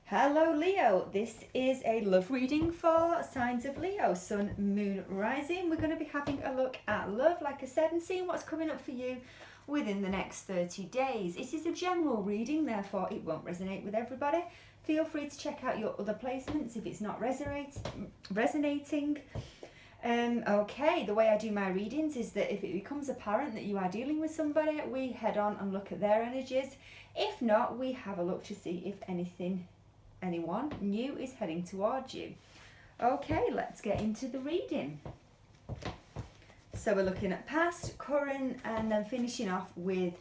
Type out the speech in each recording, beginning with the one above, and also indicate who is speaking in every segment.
Speaker 1: Hello Leo, this is a love reading for signs of Leo, Sun, Moon, Rising. We're going to be having a look at love, like I said, and seeing what's coming up for you within the next 30 days. It is a general reading, therefore it won't resonate with everybody. Feel free to check out your other placements if it's not resonating. Okay, the way I do my readings is that if it becomes apparent that you are dealing with somebody, we head on and look at their energies. If not, we have a look to see if anyone new is heading towards you. Okay, let's get into the reading. So we're looking at past, current, and then finishing off with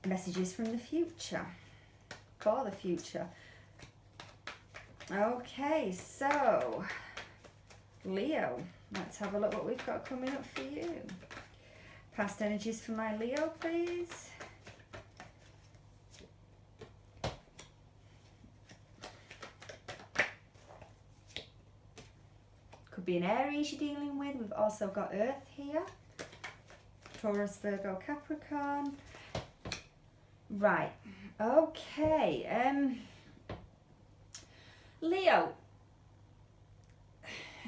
Speaker 1: messages from the future, for the future. Okay, so Leo, let's have a look what we've got coming up for you. Past energies for my Leo, please. Could be an Aries you're dealing with. We've also got Earth here. Taurus, Virgo, Capricorn. Right. Okay. Leo.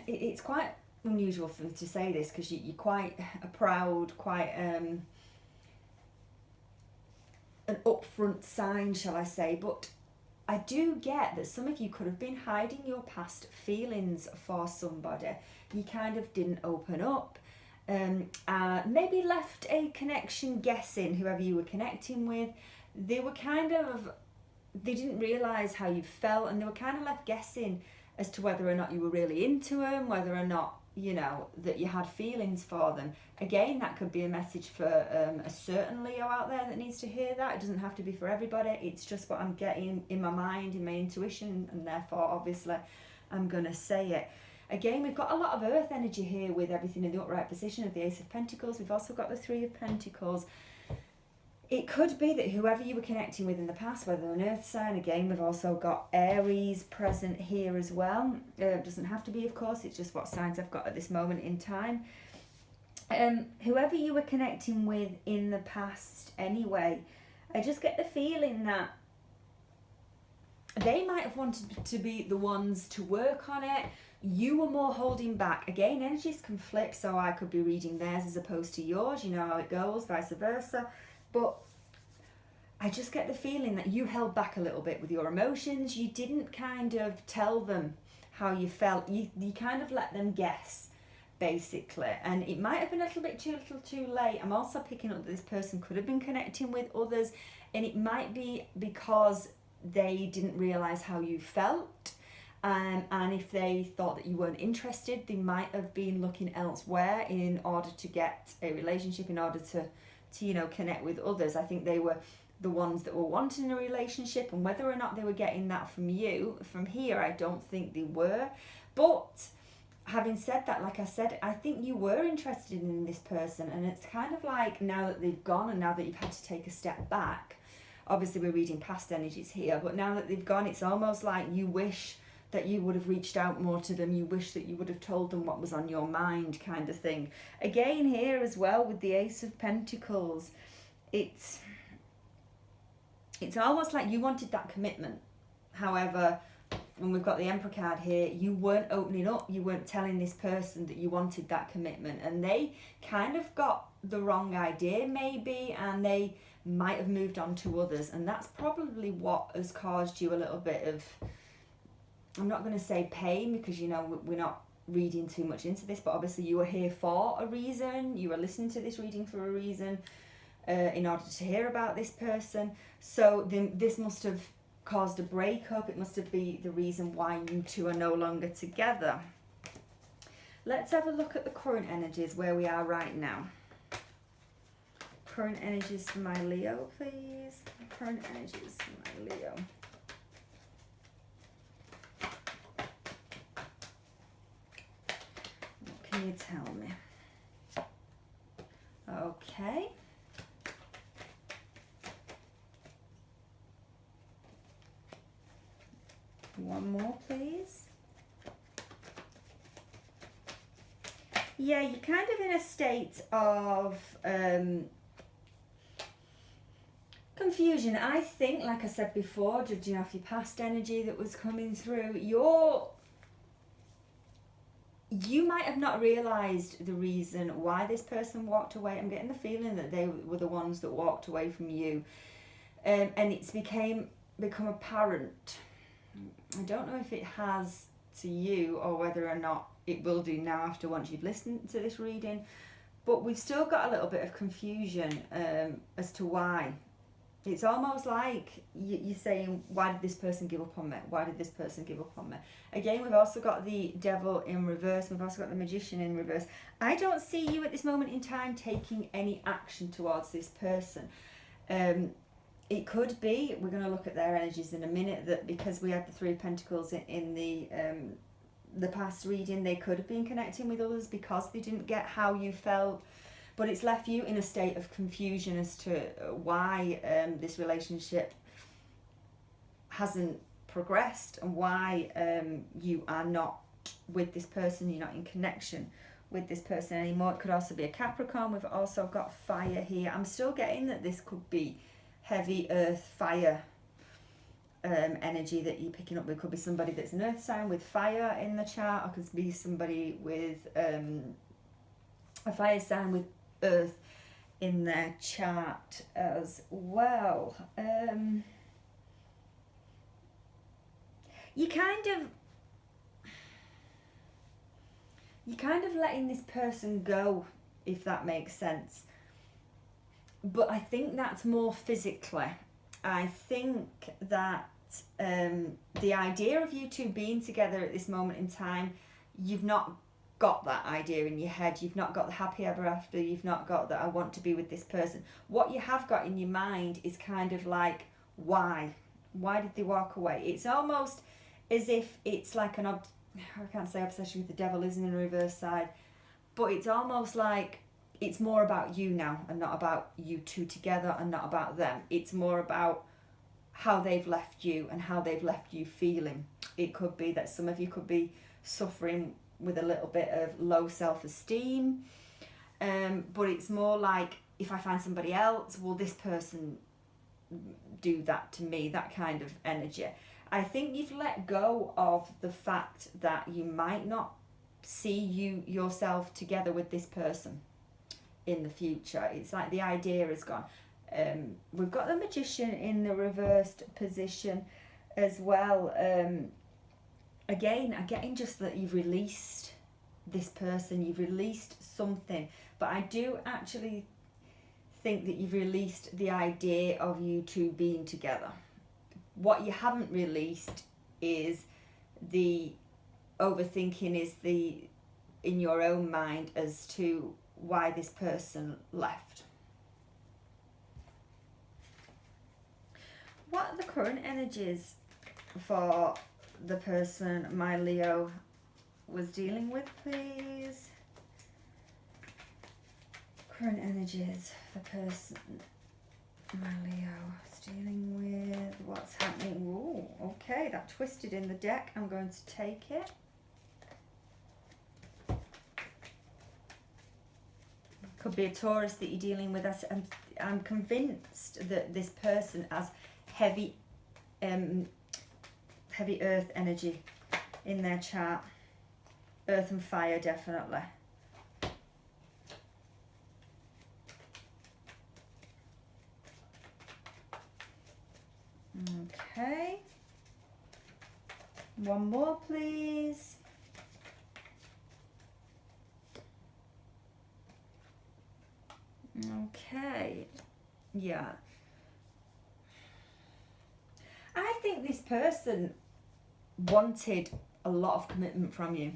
Speaker 1: It's quite unusual for me to say this because you're quite a proud, quite an upfront sign, shall I say, but I do get that some of you could have been hiding your past feelings for somebody. You kind of didn't open up, maybe left a connection guessing, whoever you were connecting with. They didn't realise how you felt, and they were kind of left guessing as to whether or not you were really into them, whether or not, you know, that you had feelings for them. Again, that could be a message for a certain Leo out there that needs to hear that. It doesn't have to be for everybody. It's just what I'm getting in my mind, in my intuition, and therefore, obviously, I'm going to say it. Again, we've got a lot of earth energy here with everything in the upright position of the Ace of Pentacles. We've also got the Three of Pentacles. It could be that whoever you were connecting with in the past, whether an earth sign, again, we've also got Aries present here as well. It doesn't have to be, of course, it's just what signs I've got at this moment in time. Whoever you were connecting with in the past anyway, I just get the feeling that they might have wanted to be the ones to work on it. You were more holding back. Again, energies can flip, so I could be reading theirs as opposed to yours. You know how it goes, vice versa. But I just get the feeling that you held back a little bit with your emotions. You didn't kind of tell them how you felt. You kind of let them guess, basically. And it might have been a little too late. I'm also picking up that this person could have been connecting with others. And it might be because they didn't realise how you felt. And if they thought that you weren't interested, they might have been looking elsewhere in order to get a relationship, in order to you know, connect with others. I think they were the ones that were wanting a relationship, and whether or not they were getting that from you, from here, I don't think they were. But having said that, like I said, I think you were interested in this person, and it's kind of like now that they've gone and now that you've had to take a step back, obviously we're reading past energies here, but now that they've gone, it's almost like you wish that you would have reached out more to them. You wish that you would have told them what was on your mind, kind of thing. Again, here as well with the Ace of Pentacles, it's almost like you wanted that commitment. However, when we've got the Emperor card here, you weren't opening up. You weren't telling this person that you wanted that commitment. And they kind of got the wrong idea, maybe, and they might have moved on to others. And that's probably what has caused you a little bit of, I'm not going to say pain, because, you know, we're not reading too much into this, but obviously you were here for a reason. You were listening to this reading for a reason, in order to hear about this person. So this must have caused a breakup. It must have been the reason why you two are no longer together. Let's have a look at the current energies, where we are right now. Current energies for my Leo, please. Current energies for my Leo. Can you tell me? Okay. One more, please. Yeah, you're kind of in a state of confusion. I think, like I said before, judging off your past energy that was coming through, you might have not realised the reason why this person walked away. I'm getting the feeling that they were the ones that walked away from you. And it's become apparent. I don't know if it has to you or whether or not it will do now after once you've listened to this reading. But we've still got a little bit of confusion as to why. It's almost like you're saying, why did this person give up on me? Why did this person give up on me? Again, we've also got the devil in reverse. We've also got the magician in reverse. I don't see you at this moment in time taking any action towards this person. It could be, we're going to look at their energies in a minute, that because we had the Three of Pentacles in the past reading, they could have been connecting with others because they didn't get how you felt. But it's left you in a state of confusion as to why this relationship hasn't progressed and why you are not with this person, you're not in connection with this person anymore. It could also be a Capricorn. We've also got fire here. I'm still getting that this could be heavy earth fire energy that you're picking up. It could be somebody that's an earth sign with fire in the chart, or it could be somebody with a fire sign with earth in their chart as well. You're kind of letting this person go, if that makes sense. But I think that's more physically. I think that the idea of you two being together at this moment in time, you've not got that idea in your head. You've not got the happy ever after. You've not got that I want to be with this person. What you have got in your mind is kind of like, why? Why did they walk away? It's almost as if it's like I can't say obsession with the devil isn't in the reverse side, but it's almost like it's more about you now and not about you two together and not about them. It's more about how they've left you and how they've left you feeling. It could be that some of you could be suffering with a little bit of low self-esteem, but it's more like, if I find somebody else, will this person do that to me? That kind of energy. I think you've let go of the fact that you might not see yourself together with this person in the future. It's like the idea is gone. We've got the magician in the reversed position as well. Again, I'm getting just that you've released this person, you've released something, but I do actually think that you've released the idea of you two being together. What you haven't released is the overthinking, is the in your own mind as to why this person left. What are the current energies for the person my Leo was dealing with, please? Current energies for the person my Leo is dealing with. What's happening? Ooh, okay, that twisted in the deck. I'm going to take it. Could be a Taurus that you're dealing with. I'm convinced that this person has heavy earth energy in their chart. Earth and fire, definitely. Okay. One more, please. Okay. Yeah. I think this person wanted a lot of commitment from you.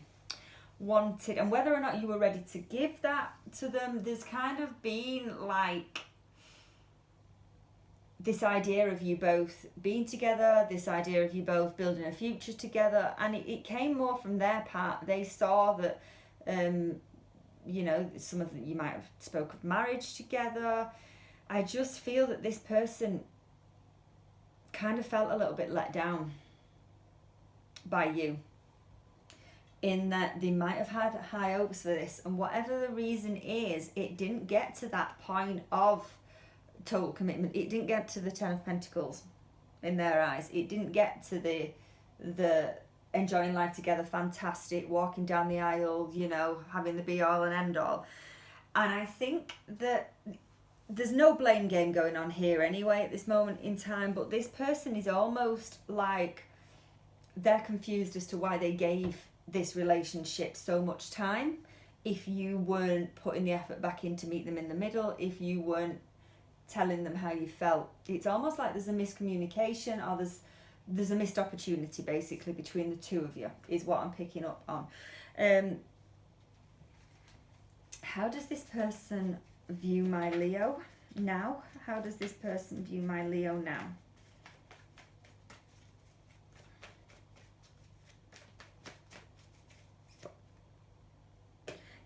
Speaker 1: And whether or not you were ready to give that to them, there's kind of been like this idea of you both being together, this idea of you both building a future together, and it came more from their part. They saw that, you know, some of you might have spoke of marriage together. I just feel that this person kind of felt a little bit let down by you, in that they might have had high hopes for this, and whatever the reason is, it didn't get to that point of total commitment. It didn't get to the Ten of Pentacles in their eyes. It didn't get to the enjoying life together, fantastic, walking down the aisle, you know, having the be all and end all. And I think that there's no blame game going on here anyway at this moment in time, but this person is almost like they're confused as to why they gave this relationship so much time if you weren't putting the effort back in to meet them in the middle, if you weren't telling them how you felt. It's almost like there's a miscommunication, or there's a missed opportunity basically between the two of you, is what I'm picking up on. How does this person view my Leo now? How does this person view my Leo now?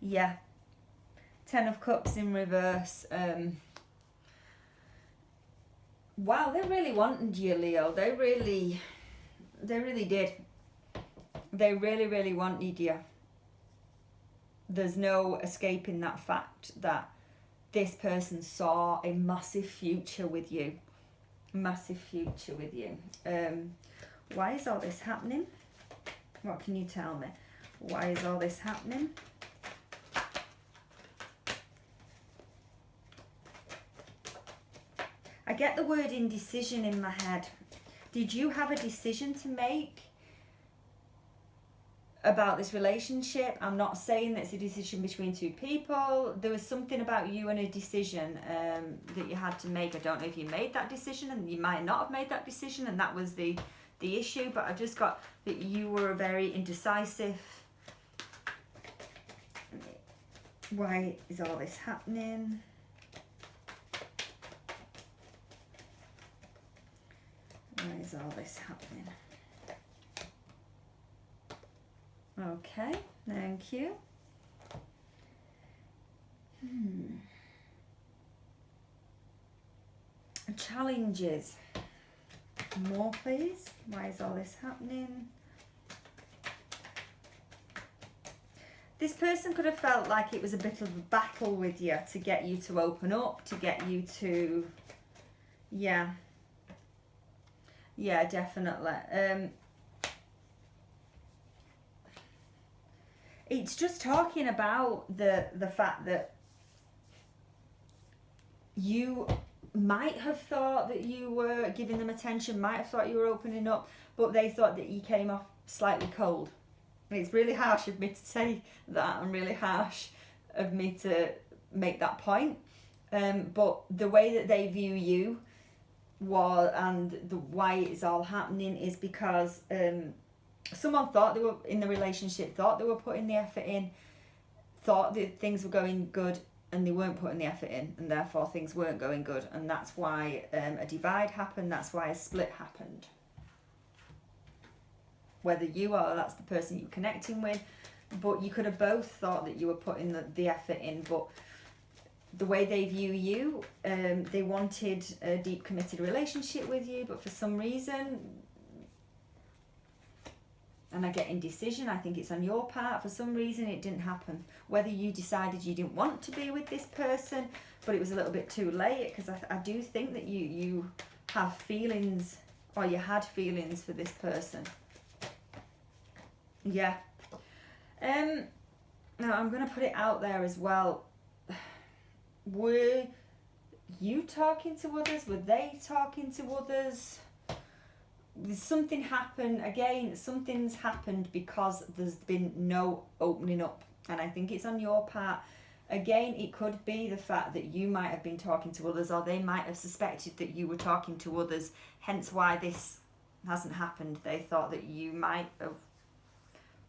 Speaker 1: Yeah. Ten of Cups in reverse. Wow, they really wanted you, Leo. They really did. They really wanted you. There's no escaping that fact that this person saw a massive future with you. Massive future with you. Why is all this happening? What can you tell me? Why is all this happening? I get the word indecision in my head. Did you have a decision to make about this relationship? I'm not saying that it's a decision between two people. There was something about you and a decision that you had to make. I don't know if you made that decision, and you might not have made that decision, and that was the issue, but I've just got that you were very indecisive. Why is all this happening? Why is all this happening? Okay, thank you. Challenges. More, please. Why is all this happening? This person could have felt like it was a bit of a battle with you to get you to open up, to get you to... Yeah. Yeah, definitely. It's just talking about the fact that you might have thought that you were giving them attention, might have thought you were opening up, but they thought that you came off slightly cold. It's really harsh of me to say that, and really harsh of me to make that point. But the way that they view you and why it's all happening is because someone thought they were in the relationship, thought they were putting the effort in, thought that things were going good, and they weren't putting the effort in, and therefore things weren't going good, and that's why a divide happened, that's why a split happened. Whether you or that's the person you're connecting with, but you could have both thought that you were putting the effort in, but the way they view you, they wanted a deep committed relationship with you, but for some reason, and I get indecision, I think it's on your part, for some reason it didn't happen. Whether you decided you didn't want to be with this person, but it was a little bit too late, because I do think that you have feelings, or you had feelings for this person. Yeah. Now I'm going to put it out there as well. Were you talking to others? Were they talking to others? Something happened, again, something's happened because there's been no opening up. And I think it's on your part. Again, it could be the fact that you might have been talking to others, or they might have suspected that you were talking to others, hence why this hasn't happened. They thought that you might have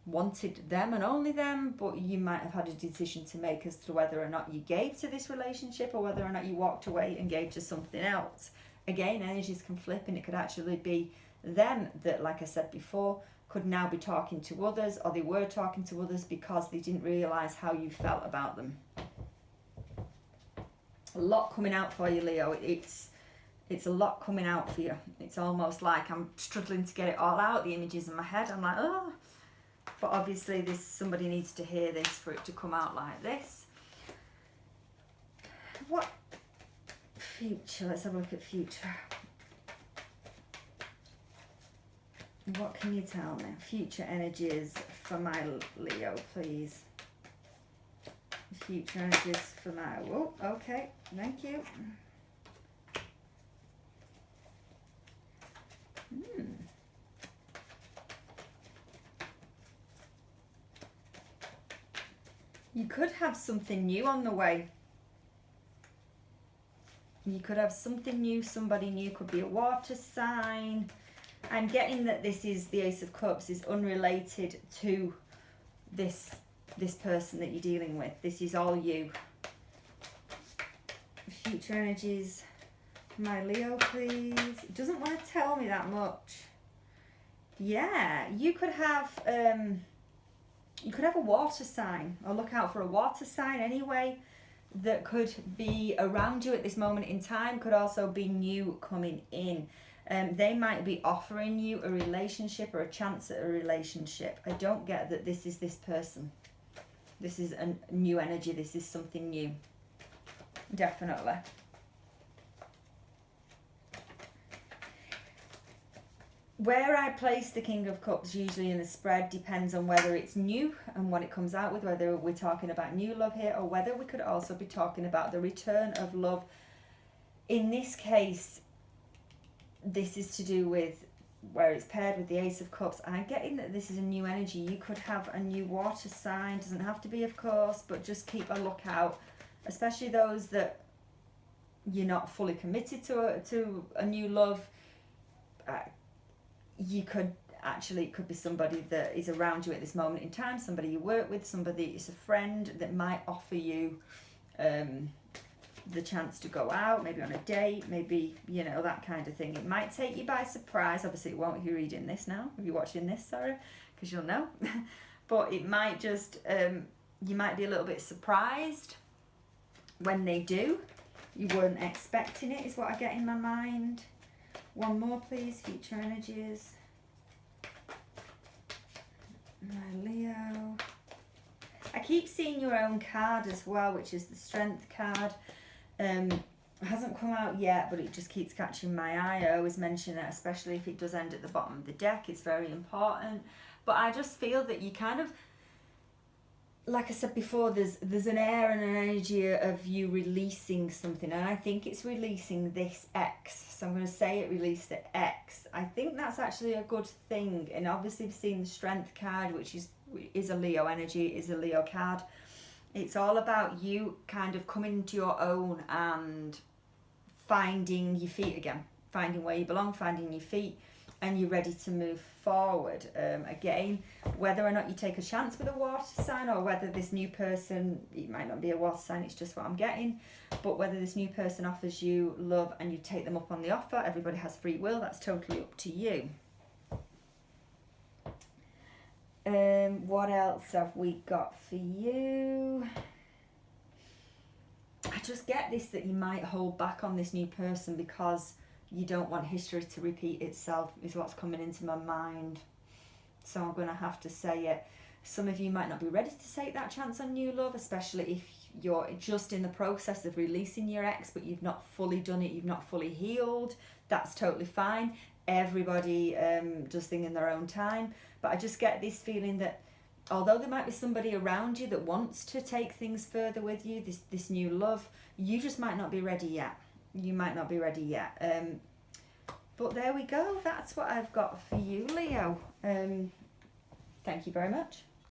Speaker 1: wanted them and only them, but you might have had a decision to make as to whether or not you gave to this relationship, or whether or not you walked away and gave to something else. Again, energies can flip, and it could actually be them that, like I said before, could now be talking to others, or they were talking to others because they didn't realise how you felt about them. A lot coming out for you, Leo. It's a lot coming out for you. It's almost like I'm struggling to get it all out, the images in my head. I'm like, oh. But obviously somebody needs to hear this for it to come out like this. What Future, let's have a look at future. What can you tell me? Future energies for my Leo, please. Future energies for my... Oh, okay. Thank you. You could have something new on the way. You could have something new, somebody new. Could be a water sign. I'm getting that this is the Ace of Cups is unrelated to this person that you're dealing with. This is all you. Future energies, my Leo, please. It doesn't want to tell me that much. Yeah, you could have a water sign, or look out for a water sign anyway, that could be around you at this moment in time. Could also be new coming in. They might be offering you a relationship or a chance at a relationship. I don't get that this is this person. This is a new energy. This is something new. Definitely. Where I place the King of Cups usually in the spread depends on whether it's new and what it comes out with, whether we're talking about new love here or whether we could also be talking about the return of love. In this case, this is to do with where it's paired with the Ace of Cups. I'm getting that this is a new energy. You could have a new water sign. Doesn't have to be, of course, but just keep a lookout, especially those that you're not fully committed to a new love. You could actually, it could be somebody that is around you at this moment in time, somebody you work with, somebody is a friend that might offer you the chance to go out, maybe on a date, maybe, you know, that kind of thing. It might take you by surprise. Obviously it won't if you're reading this now, if you're watching this, sorry, because you'll know. But it might just, you might be a little bit surprised when they do. You weren't expecting it, is what I get in my mind. One more, please. Future energies. My Leo. I keep seeing your own card as well, which is the Strength card. Hasn't come out yet, but it just keeps catching my eye. I always mention it, especially if it does end at the bottom of the deck. It's very important. But I just feel that you kind of, like I said before, there's an air and an energy of you releasing something, and I think it's releasing this X. So I'm going to say it released the X. I think that's actually a good thing. And obviously we've seen the Strength card, which is a Leo energy, is a Leo card. It's all about you kind of coming into your own and finding your feet again, finding where you belong, finding your feet, and you're ready to move forward. Again, whether or not you take a chance with a water sign, or whether this new person, it might not be a water sign, it's just what I'm getting, but whether this new person offers you love and you take them up on the offer, everybody has free will, that's totally up to you. What else have we got for you? I just get this, that you might hold back on this new person because you don't want history to repeat itself, is what's coming into my mind. So I'm going to have to say it. Some of you might not be ready to take that chance on new love, especially if you're just in the process of releasing your ex, but you've not fully done it, you've not fully healed. That's totally fine. Everybody does things in their own time. But I just get this feeling that although there might be somebody around you that wants to take things further with you, this new love, you just might not be ready yet. You might not be ready yet. But there we go. That's what I've got for you, Leo. Thank you very much.